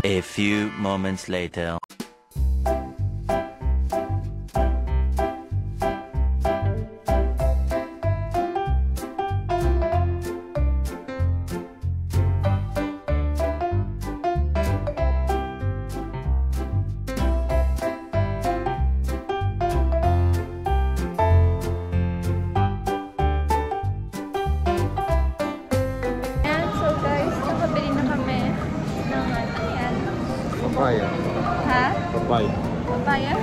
A few moments later. Papaya. Ha? Papaya. Papaya?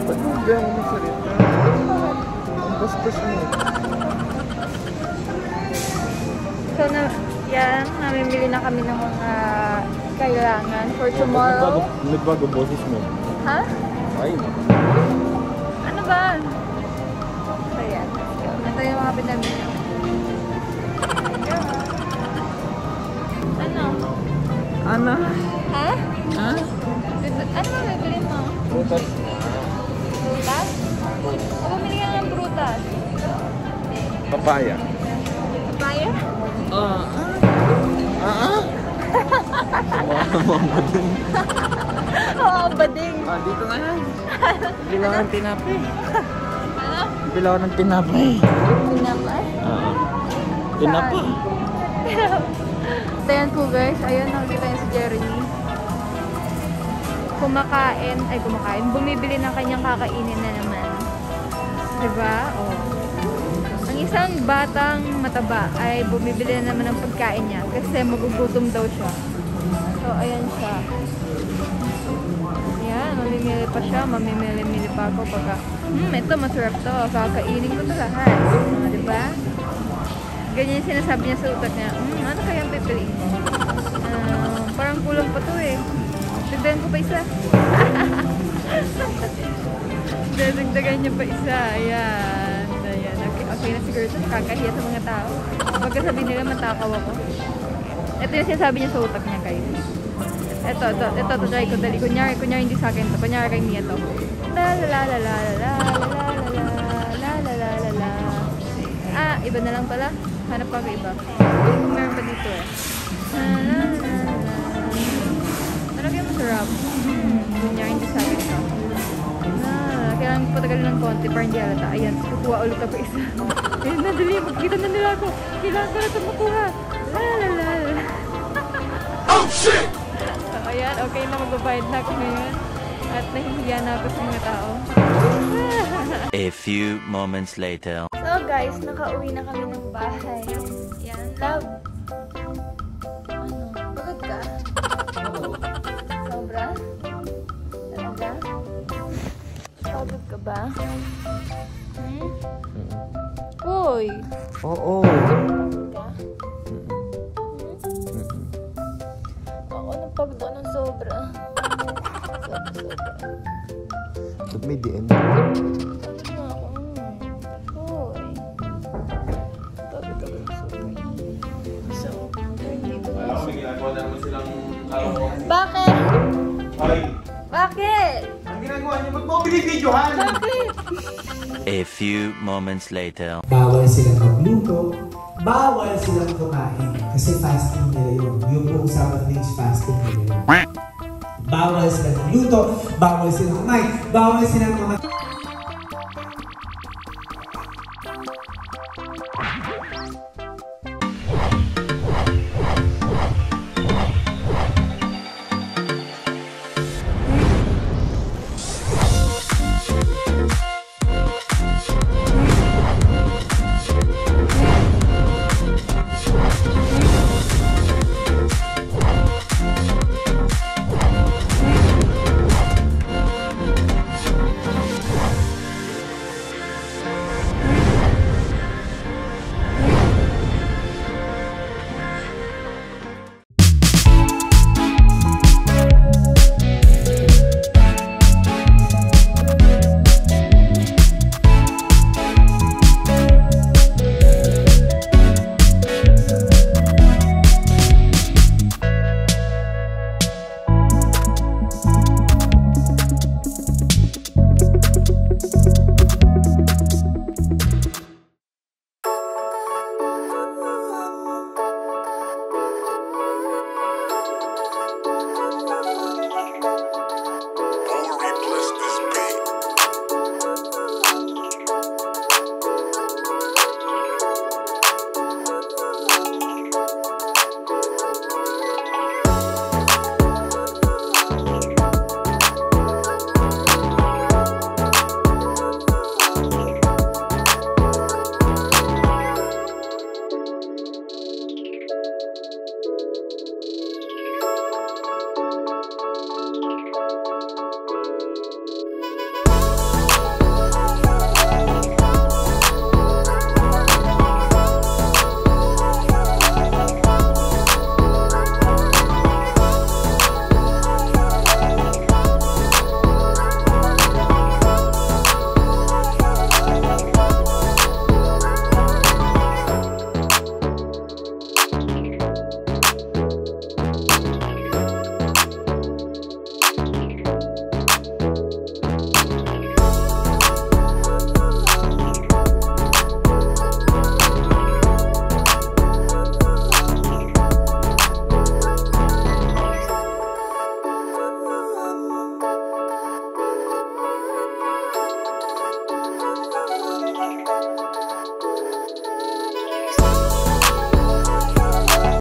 Ba't mo bigyan mo salita? Ang bastos mo. So, namimili na kami ng mga kailangan for tomorrow. Nagbago boses mo. Ha? Ay. Ano ba? Ayan. Ito yung mga pinamili. Ano? Ano? Ha? Ha? Ano ba bibilin mo? Prutas. Prutas? O bumili ka ng prutas? Papaya. Papaya? Bading. Oo, bading. Dito nga yan. Bilang ng tinapay. Ano? Bilang ng tinapay. Tinapay? Tinapay. So yan po guys, ayun, nakikita niyo si Jeremy. Bumibili ng kanyang kakainin na naman. Diba? Oh. Ang isang batang mataba ay bumibili na naman ng pagkain niya kasi magugutom daw siya. So, ayan siya. Ayan, mamimili pa siya. Mamimili pa ako pagka, ito masarap to. Kakainin ko to lahat. Diba? Ganyan yung sinasabi niya sa utak niya. Ano kaya ang pipiliin mo? Parang kulang pa to eh. Dagdagan ko pa isa. Dagdagan niya pa isa. Ayan. Ayan. Okay na siguro ito. Kakahiya sa mga tao. Pagka sabihin nila matakaw ako. Ito yung sinasabi niya sa utak niya guys. Ito. Try ko. Dali. Kunyari hindi sa akin to. Kunyari kay Mia to. La la la la la la la la la la la. Iba na lang pala. Hanap pa ako iba. Kung meron pa dito eh. Talagang masarap. Kunya, hindi sa akin ito. Kailangan patagalin ng konti para hindi halata. Ayan, kukuha ulit ako isa. Ayan, nadali. Magkita na nila ako. Kailangan ko na ito makuha. La. Oh, shit! So, ayan, okay na. Magbabayad na ako ngayon. At nahihiya na ako sa mga tao. A few moments later. So guys, nakauwi na kami ng bahay. Yan, love. Ano? Pagod ka? Sobra? Talaga? Pagod ka ba? Uy! Oo. Pagod ka? Ako napagod ako ng sobra. Sobra. Ba't may DM? Bakit? Ay! Bakit? Ang ginagawa niyo, ba't mo binibidyohan? Bakit? A few moments later. Bawal silang magluto, bawal silang kumain. Kasi fasting nila yun. Yung buong Sabbath days fasting nila yun. Bawal silang magluto, bawal silang kumain, bawal silang